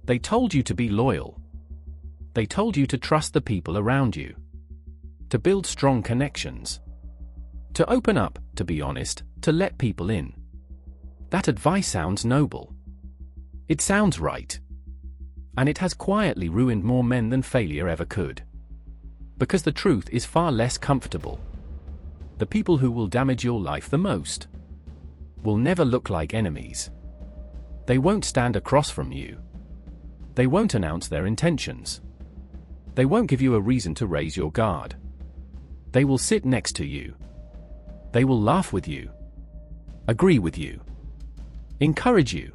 They told you to be loyal. They told you to trust the people around you, to build strong connections, to open up, to be honest, to let people in. That advice sounds noble. It sounds right. And it has quietly ruined more men than failure ever could. Because the truth is far less comfortable. The people who will damage your life the most will never look like enemies. They won't stand across from you. They won't announce their intentions. They won't give you a reason to raise your guard. They will sit next to you. They will laugh with you, agree with you, encourage you.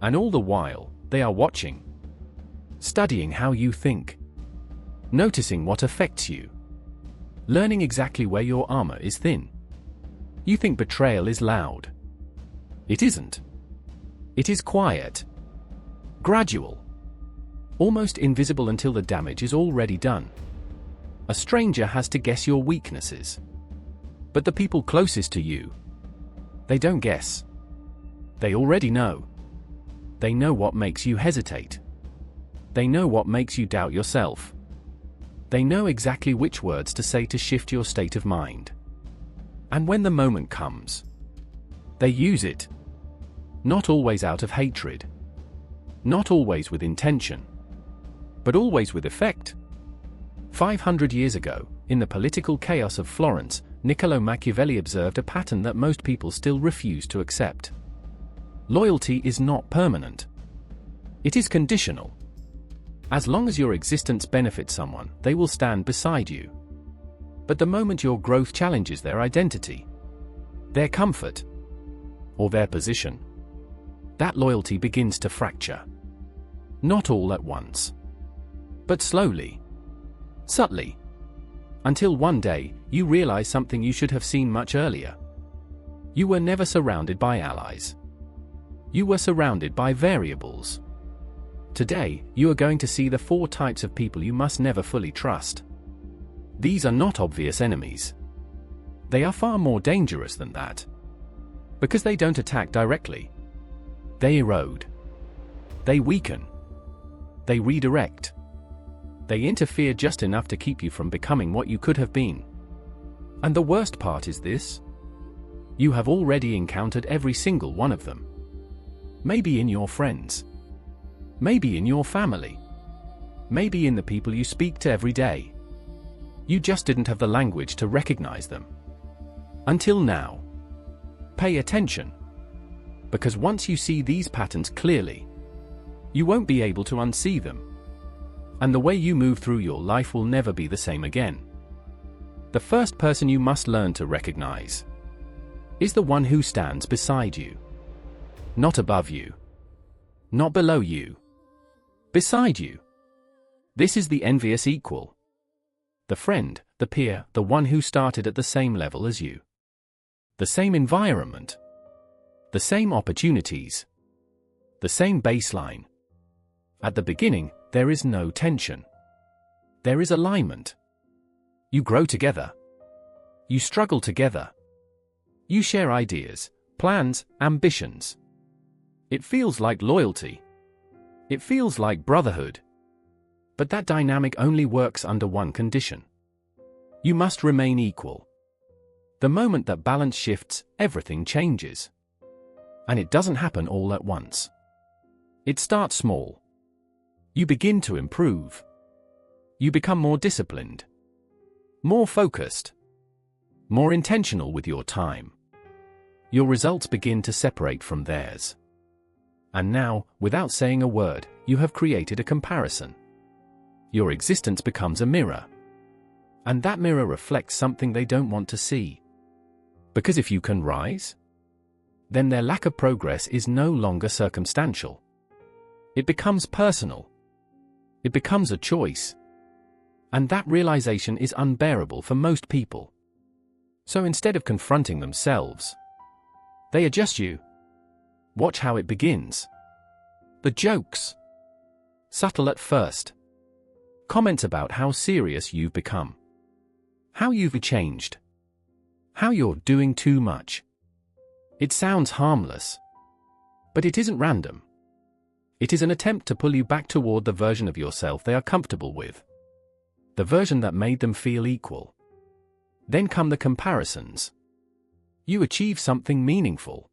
And all the while, they are watching, studying how you think, noticing what affects you, learning exactly where your armor is thin. You think betrayal is loud. It isn't. It is quiet, gradual, almost invisible until the damage is already done. A stranger has to guess your weaknesses. But the people closest to you, they don't guess. They already know. They know what makes you hesitate. They know what makes you doubt yourself. They know exactly which words to say to shift your state of mind. And when the moment comes, they use it. Not always out of hatred. Not always with intention. But always with effect. 500 years ago, in the political chaos of Florence, Niccolò Machiavelli observed a pattern that most people still refuse to accept. Loyalty is not permanent. It is conditional. As long as your existence benefits someone, they will stand beside you. But the moment your growth challenges their identity, their comfort, or their position, that loyalty begins to fracture. Not all at once, but slowly, subtly, until one day, you realize something you should have seen much earlier. You were never surrounded by allies. You were surrounded by variables. Today, you are going to see the 4 types of people you must never fully trust. These are not obvious enemies. They are far more dangerous than that. Because they don't attack directly. They erode. They weaken. They redirect. They interfere just enough to keep you from becoming what you could have been. And the worst part is this: you have already encountered every single one of them. Maybe in your friends. Maybe in your family. Maybe in the people you speak to every day. You just didn't have the language to recognize them. Until now. Pay attention. Because once you see these patterns clearly, you won't be able to unsee them. And the way you move through your life will never be the same again. The first person you must learn to recognize is the one who stands beside you. Not above you. Not below you. Beside you. This is the envious equal. The friend, the peer, the one who started at the same level as you. The same environment. The same opportunities. The same baseline. At the beginning, there is no tension. There is alignment. You grow together. You struggle together. You share ideas, plans, ambitions. It feels like loyalty. It feels like brotherhood. But that dynamic only works under one condition. You must remain equal. The moment that balance shifts, everything changes. And it doesn't happen all at once. It starts small. You begin to improve. You become more disciplined, more focused, more intentional with your time. Your results begin to separate from theirs. And now, without saying a word, you have created a comparison. Your existence becomes a mirror. And that mirror reflects something they don't want to see. Because if you can rise, then their lack of progress is no longer circumstantial. It becomes personal. It becomes a choice. And that realization is unbearable for most people. So instead of confronting themselves, they adjust you. Watch how it begins. The jokes. Subtle at first. Comments about how serious you've become. How you've changed. How you're doing too much. It sounds harmless. But it isn't random. It is an attempt to pull you back toward the version of yourself they are comfortable with. The version that made them feel equal. Then come the comparisons. You achieve something meaningful.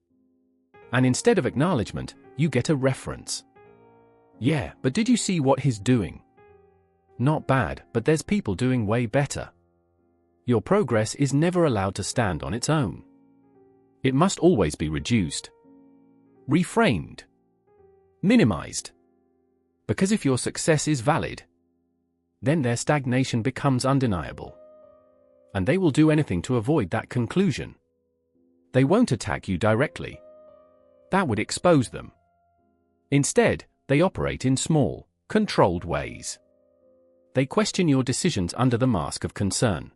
And instead of acknowledgement, you get a reference. Yeah, but did you see what he's doing? Not bad, but there's people doing way better. Your progress is never allowed to stand on its own. It must always be reduced, reframed, minimized. Because if your success is valid, then their stagnation becomes undeniable. And they will do anything to avoid that conclusion. They won't attack you directly. That would expose them. Instead, they operate in small, controlled ways. They question your decisions under the mask of concern.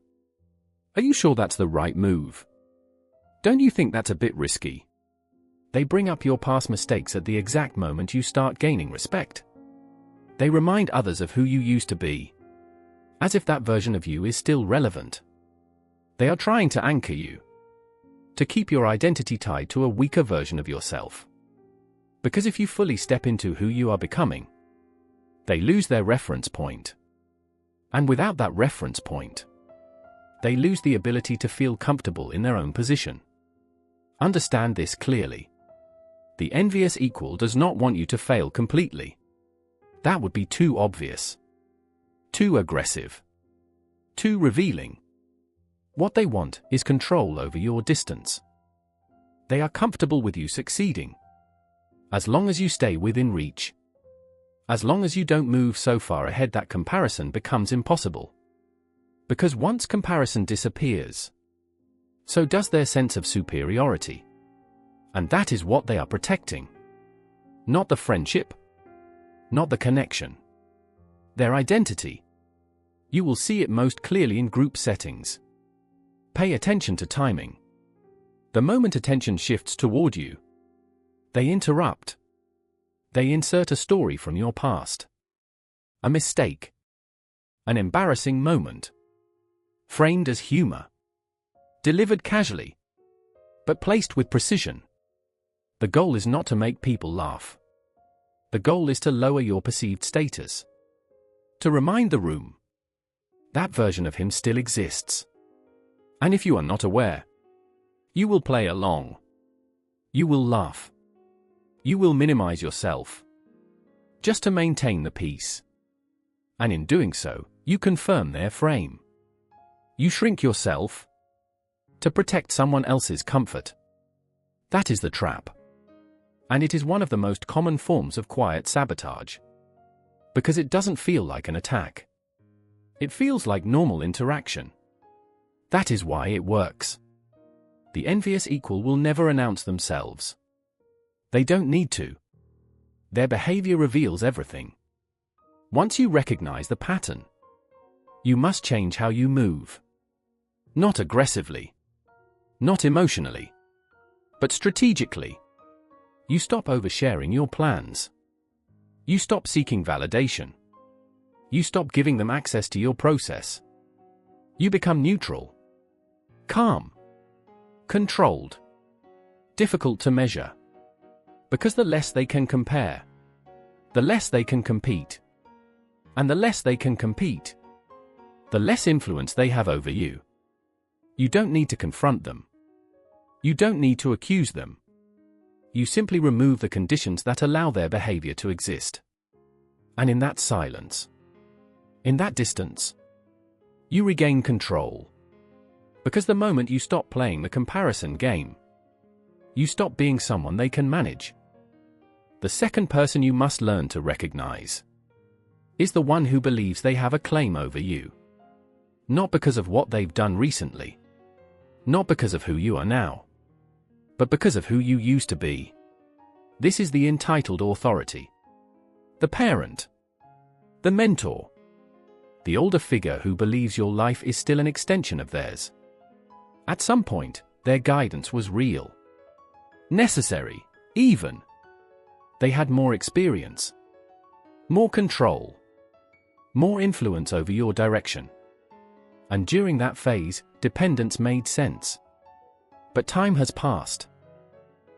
Are you sure that's the right move? Don't you think that's a bit risky? They bring up your past mistakes at the exact moment you start gaining respect. They remind others of who you used to be, as if that version of you is still relevant. They are trying to anchor you, to keep your identity tied to a weaker version of yourself. Because if you fully step into who you are becoming, they lose their reference point. And without that reference point, they lose the ability to feel comfortable in their own position. Understand this clearly. The envious equal does not want you to fail completely. That would be too obvious, too aggressive, too revealing. What they want is control over your distance. They are comfortable with you succeeding, as long as you stay within reach. As long as you don't move so far ahead that comparison becomes impossible. Because once comparison disappears, so does their sense of superiority. And that is what they are protecting. Not the friendship, not the connection. Their identity. You will see it most clearly in group settings. Pay attention to timing. The moment attention shifts toward you, they interrupt. They insert a story from your past. A mistake. An embarrassing moment. Framed as humor. Delivered casually. But placed with precision. The goal is not to make people laugh. The goal is to lower your perceived status. To remind the room. That version of him still exists. And if you are not aware, you will play along. You will laugh. You will minimize yourself, just to maintain the peace. And in doing so, you confirm their frame. You shrink yourself to protect someone else's comfort. That is the trap. And it is one of the most common forms of quiet sabotage. Because it doesn't feel like an attack. It feels like normal interaction. That is why it works. The envious equal will never announce themselves. They don't need to. Their behavior reveals everything. Once you recognize the pattern, you must change how you move. Not aggressively. Not emotionally. But strategically. You stop oversharing your plans. You stop seeking validation. You stop giving them access to your process. You become neutral. Calm. Controlled. Difficult to measure. Because the less they can compare, the less they can compete. And the less they can compete, the less influence they have over you. You don't need to confront them. You don't need to accuse them. You simply remove the conditions that allow their behavior to exist. And in that silence, in that distance, you regain control. Because the moment you stop playing the comparison game, you stop being someone they can manage. The second person you must learn to recognize is the one who believes they have a claim over you. Not because of what they've done recently. Not because of who you are now. But because of who you used to be. This is the entitled authority. The parent. The mentor. The older figure who believes your life is still an extension of theirs. At some point, their guidance was real. Necessary, even. They had more experience. More control. More influence over your direction. And during that phase, dependence made sense. But time has passed.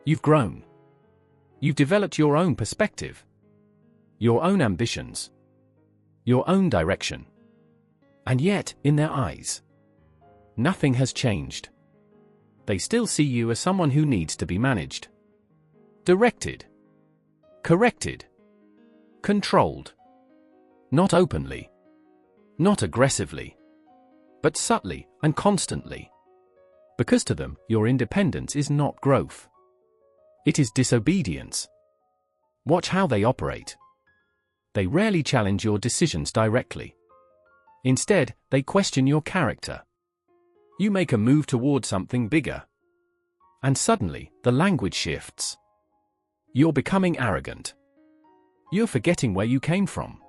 You've grown. You've developed your own perspective. your own ambitions, your own direction. And yet, in their eyes, nothing has changed. They still see you as someone who needs to be managed, directed, corrected, controlled. Not openly, not aggressively, but subtly and constantly. Because to them, your independence is not growth. It is disobedience. Watch how they operate. They rarely challenge your decisions directly. Instead, they question your character. You make a move toward something bigger. And suddenly, the language shifts. You're becoming arrogant. You're forgetting where you came from.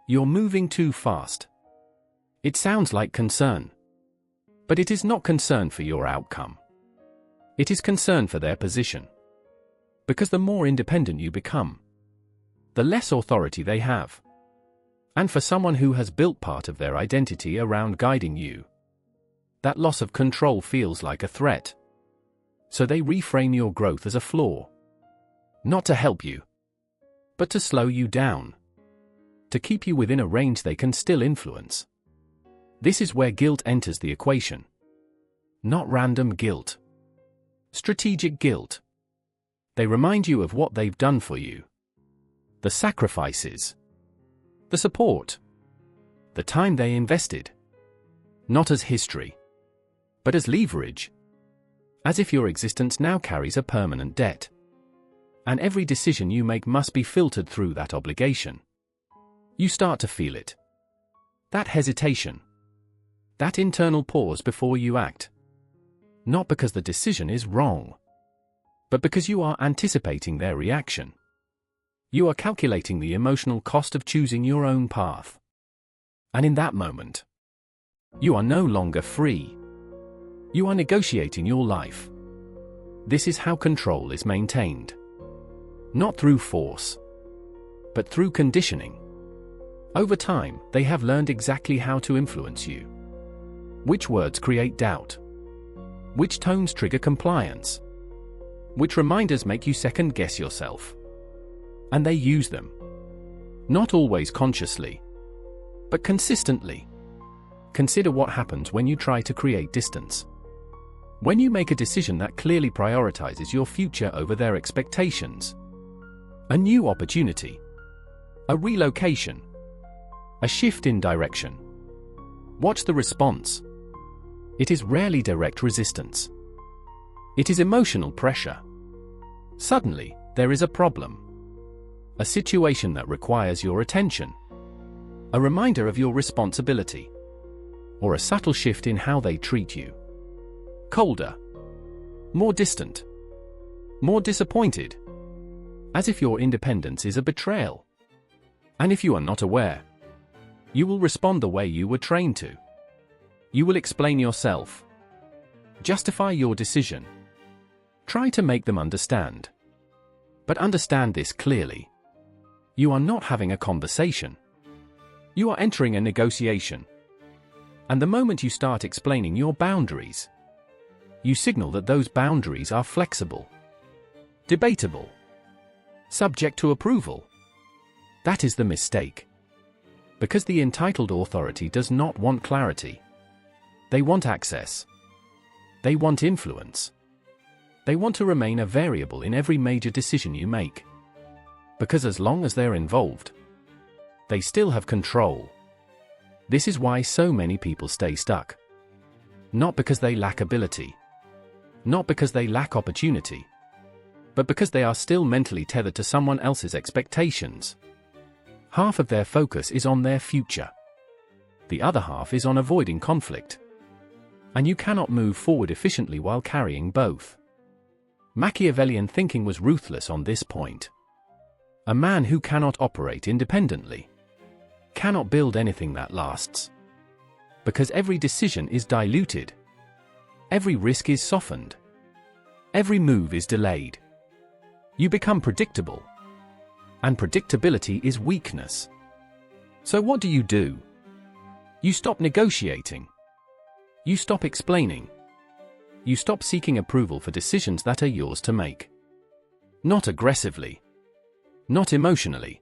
You're moving too fast. It sounds like concern. But it is not concern for your outcome. It is concern for their position. Because the more independent you become, the less authority they have. And for someone who has built part of their identity around guiding you, that loss of control feels like a threat. So they reframe your growth as a flaw. Not to help you, but to slow you down. To keep you within a range they can still influence. This is where guilt enters the equation. Not random guilt. Strategic guilt. They remind you of what they've done for you. The sacrifices. The support. The time they invested. Not as history, but as leverage. As if your existence now carries a permanent debt. And every decision you make must be filtered through that obligation. You start to feel it. That hesitation. That internal pause before you act. Not because the decision is wrong, but because you are anticipating their reaction. You are calculating the emotional cost of choosing your own path. And in that moment, you are no longer free. You are negotiating your life. This is how control is maintained. Not through force, but through conditioning. Over time, they have learned exactly how to influence you. Which words create doubt? Which tones trigger compliance? Which reminders make you second-guess yourself? And they use them. Not always consciously, but consistently. Consider what happens when you try to create distance. When you make a decision that clearly prioritizes your future over their expectations. A new opportunity. A relocation. A shift in direction. Watch the response. It is rarely direct resistance. It is emotional pressure. Suddenly, there is a problem. A situation that requires your attention. A reminder of your responsibility. Or a subtle shift in how they treat you. Colder. More distant. More disappointed. As if your independence is a betrayal. And if you are not aware, you will respond the way you were trained to. You will explain yourself. Justify your decision. Try to make them understand. But understand this clearly. You are not having a conversation. You are entering a negotiation. And the moment you start explaining your boundaries, you signal that those boundaries are flexible, debatable, subject to approval. That is the mistake. Because the entitled authority does not want clarity. They want access. They want influence. They want to remain a variable in every major decision you make. Because as long as they're involved, they still have control. This is why so many people stay stuck. Not because they lack ability. Not because they lack opportunity. But because they are still mentally tethered to someone else's expectations. Half of their focus is on their future. The other half is on avoiding conflict. And you cannot move forward efficiently while carrying both. Machiavellian thinking was ruthless on this point. A man who cannot operate independently cannot build anything that lasts. Because every decision is diluted. Every risk is softened. Every move is delayed. You become predictable. And predictability is weakness. So what do? You stop negotiating. You stop explaining. You stop seeking approval for decisions that are yours to make. Not aggressively. Not emotionally.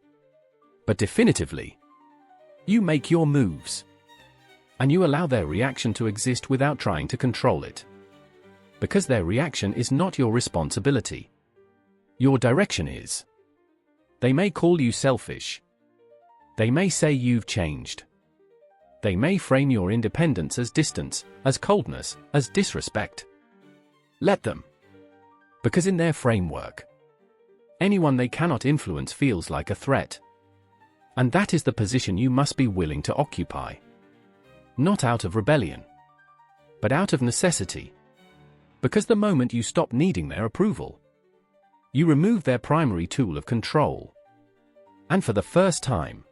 But definitively, you make your moves. And you allow their reaction to exist without trying to control it. Because their reaction is not your responsibility. Your direction is. They may call you selfish. They may say you've changed. They may frame your independence as distance, as coldness, as disrespect. Let them. Because in their framework, anyone they cannot influence feels like a threat. And that is the position you must be willing to occupy. Not out of rebellion, but out of necessity. Because the moment you stop needing their approval, you remove their primary tool of control. And for the first time,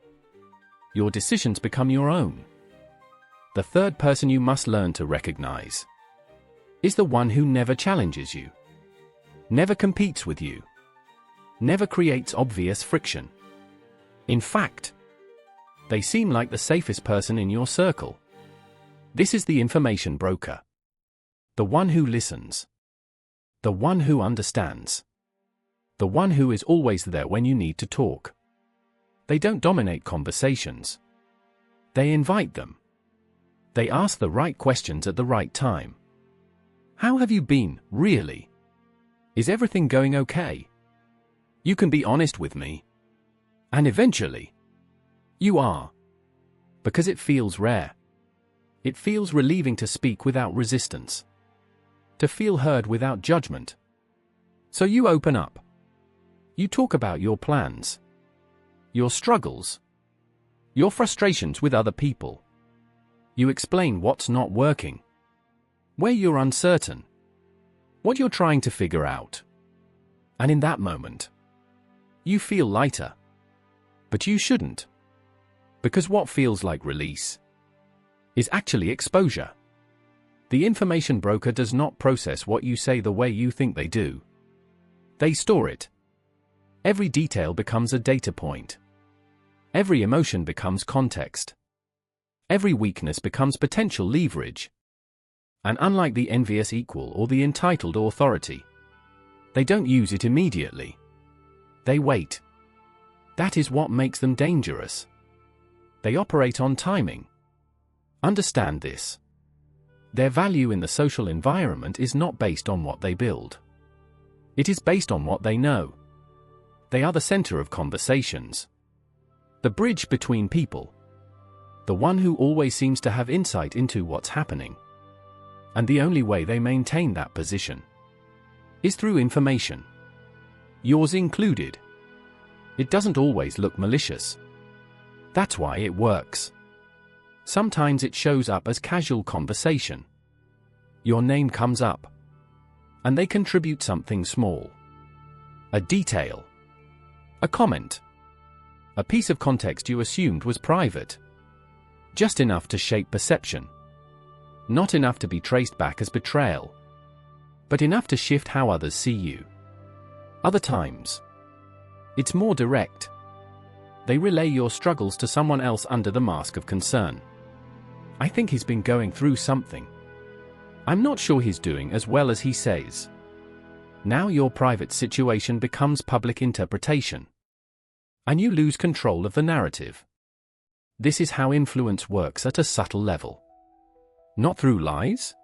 your decisions become your own. The third person you must learn to recognize is the one who never challenges you, never competes with you, never creates obvious friction. In fact, they seem like the safest person in your circle. This is the information broker. The one who listens. The one who understands. The one who is always there when you need to talk. They don't dominate conversations. They invite them. They ask the right questions at the right time. How have you been, really? Is everything going okay? You can be honest with me. And eventually, you are. Because it feels rare. It feels relieving to speak without resistance. To feel heard without judgment. So you open up. You talk about your plans. Your struggles. Your frustrations with other people. You explain what's not working. Where you're uncertain. What you're trying to figure out. And in that moment, you feel lighter. But you shouldn't. Because what feels like release is actually exposure. The information broker does not process what you say the way you think they do. They store it. Every detail becomes a data point. Every emotion becomes context. Every weakness becomes potential leverage. And unlike the envious equal or the entitled authority, they don't use it immediately. They wait. That is what makes them dangerous. They operate on timing. Understand this. Their value in the social environment is not based on what they build. It is based on what they know. They are the center of conversations. The bridge between people. The one who always seems to have insight into what's happening. And the only way they maintain that position is through information. Yours included. It doesn't always look malicious. That's why it works. Sometimes it shows up as casual conversation. Your name comes up. And they contribute something small. A detail. A comment. A piece of context you assumed was private. Just enough to shape perception. Not enough to be traced back as betrayal. But enough to shift how others see you. Other times, it's more direct. They relay your struggles to someone else under the mask of concern. I think he's been going through something. I'm not sure he's doing as well as he says. Now your private situation becomes public interpretation. And you lose control of the narrative. This is how influence works at a subtle level. Not through lies,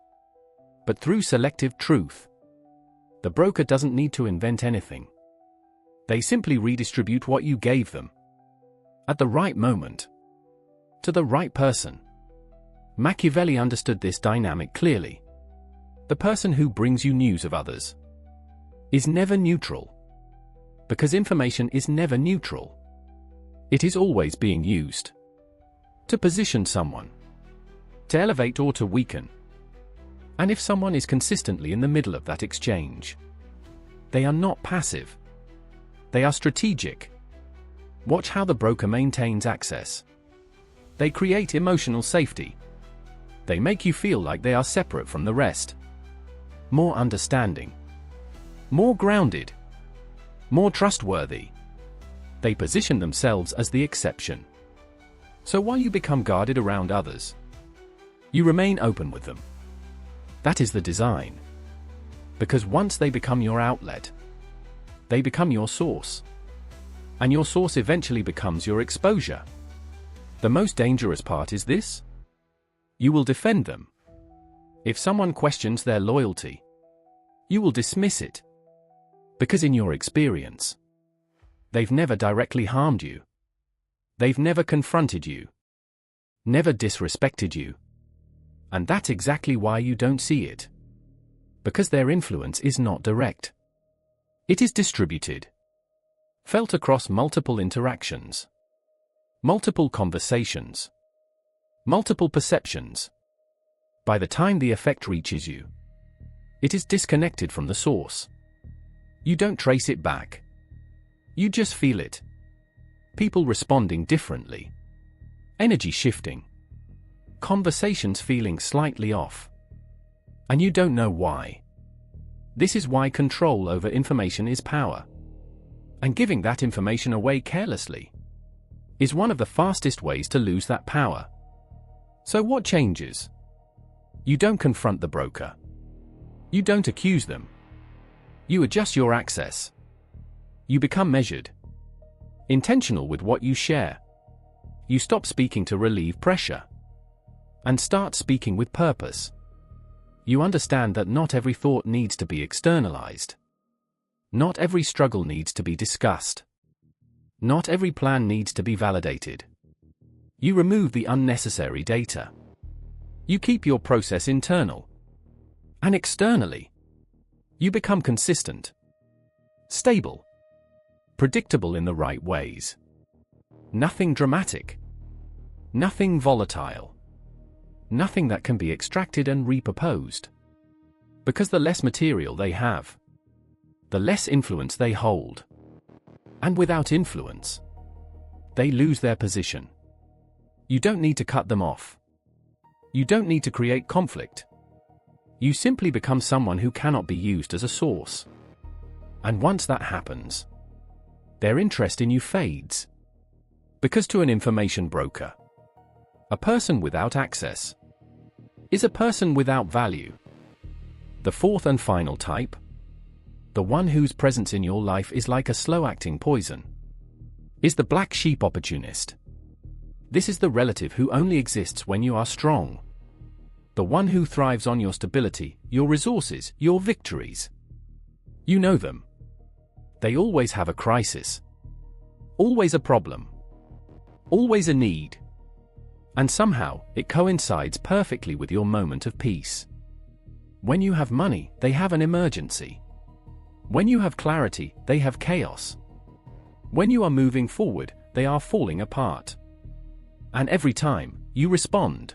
but through selective truth. The broker doesn't need to invent anything. They simply redistribute what you gave them. At the right moment. To the right person. Machiavelli understood this dynamic clearly. The person who brings you news of others is never neutral. Because information is never neutral. It is always being used to position someone, to elevate or to weaken. And if someone is consistently in the middle of that exchange, they are not passive. They are strategic. Watch how the broker maintains access. They create emotional safety. They make you feel like they are separate from the rest. More understanding. More grounded. More trustworthy. They position themselves as the exception. So while you become guarded around others, you remain open with them. That is the design. Because once they become your outlet, they become your source. and your source eventually becomes your exposure. The most dangerous part is this: you will defend them. If someone questions their loyalty, you will dismiss it. Because in your experience, they've never directly harmed you. They've never confronted you, never disrespected you. And that's exactly why you don't see it. Because their influence is not direct. It is distributed, felt across multiple interactions, multiple conversations, multiple perceptions. By the time the effect reaches you, it is disconnected from the source. You don't trace it back. You just feel it. People responding differently. Energy shifting. Conversations feeling slightly off. And you don't know why. This is why control over information is power. And giving that information away carelessly is one of the fastest ways to lose that power. So what changes? You don't confront the broker. You don't accuse them. You adjust your access. You become measured, intentional with what you share. You stop speaking to relieve pressure and start speaking with purpose. You understand that not every thought needs to be externalized. Not every struggle needs to be discussed. Not every plan needs to be validated. You remove the unnecessary data. You keep your process internal. And externally, you become consistent, stable, predictable in the right ways. Nothing dramatic. Nothing volatile. Nothing that can be extracted and repurposed. Because the less material they have, the less influence they hold. And without influence, they lose their position. You don't need to cut them off. You don't need to create conflict. You simply become someone who cannot be used as a source. And once that happens, their interest in you fades. Because to an information broker, a person without access is a person without value. The fourth and final type, the one whose presence in your life is like a slow-acting poison, is the black sheep opportunist. This is the relative who only exists when you are strong. The one who thrives on your stability, your resources, your victories. You know them. They always have a crisis. Always a problem. Always a need. And somehow, it coincides perfectly with your moment of peace. When you have money, they have an emergency. When you have clarity, they have chaos. When you are moving forward, they are falling apart. And every time, you respond.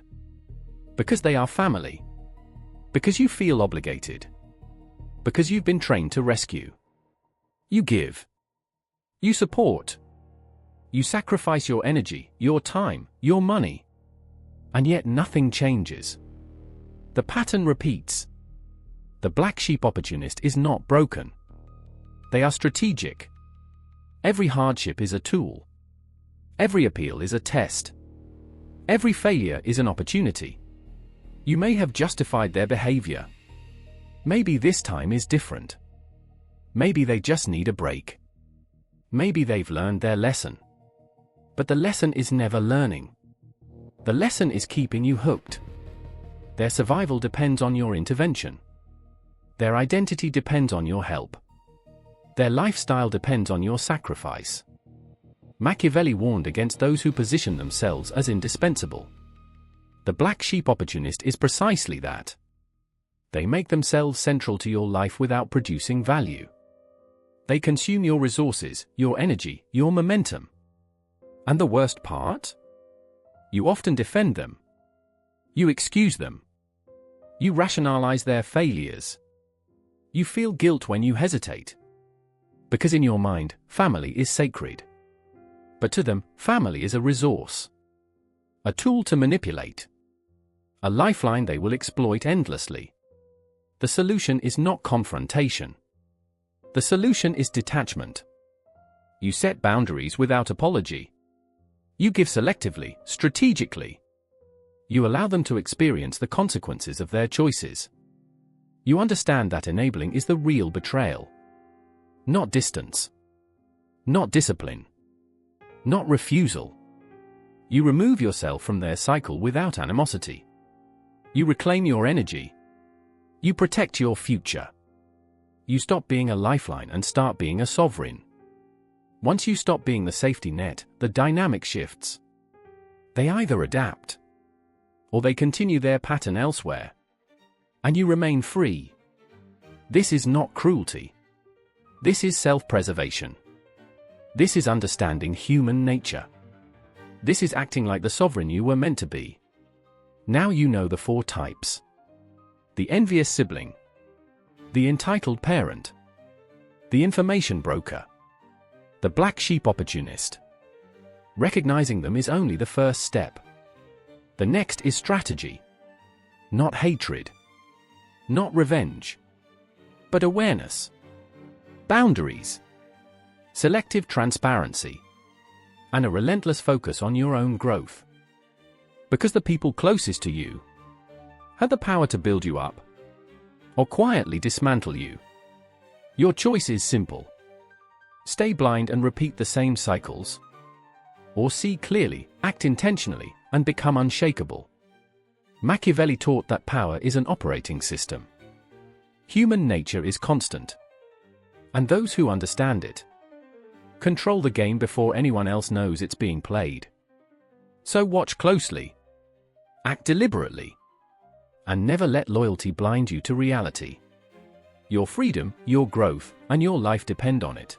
Because they are family. Because you feel obligated. Because you've been trained to rescue. You give. You support. You sacrifice your energy, your time, your money. And yet nothing changes. The pattern repeats. The black sheep opportunist is not broken. They are strategic. Every hardship is a tool. Every appeal is a test. Every failure is an opportunity. You may have justified their behavior. Maybe this time is different. Maybe they just need a break. Maybe they've learned their lesson. But the lesson is never learning. The lesson is keeping you hooked. Their survival depends on your intervention. Their identity depends on your help. Their lifestyle depends on your sacrifice. Machiavelli warned against those who position themselves as indispensable. The black sheep opportunist is precisely that. They make themselves central to your life without producing value. They consume your resources, your energy, your momentum. And the worst part? You often defend them. You excuse them. You rationalize their failures. You feel guilt when you hesitate. Because in your mind, family is sacred. But to them, family is a resource. A tool to manipulate. A lifeline they will exploit endlessly. The solution is not confrontation. The solution is detachment. You set boundaries without apology. You give selectively, strategically. You allow them to experience the consequences of their choices. You understand that enabling is the real betrayal. Not distance. Not discipline. not refusal. You remove yourself from their cycle without animosity. You reclaim your energy. You protect your future. You stop being a lifeline and start being a sovereign. Once you stop being the safety net, the dynamic shifts. They either adapt, or they continue their pattern elsewhere. And you remain free. This is not cruelty. This is self-preservation. This is understanding human nature. This is acting like the sovereign you were meant to be. Now you know the 4 types. The envious sibling. The entitled parent. The information broker. The black sheep opportunist. Recognizing them is only the first step. The next is strategy. Not hatred. Not revenge. But awareness. Boundaries. Selective transparency. And a relentless focus on your own growth. Because the people closest to you had the power to build you up, or quietly dismantle you. Your choice is simple. Stay blind and repeat the same cycles, or see clearly, act intentionally, and become unshakable. Machiavelli taught that power is an operating system. Human nature is constant. And those who understand it control the game before anyone else knows it's being played. So watch closely. Act deliberately. And never let loyalty blind you to reality. Your freedom, your growth, and your life depend on it.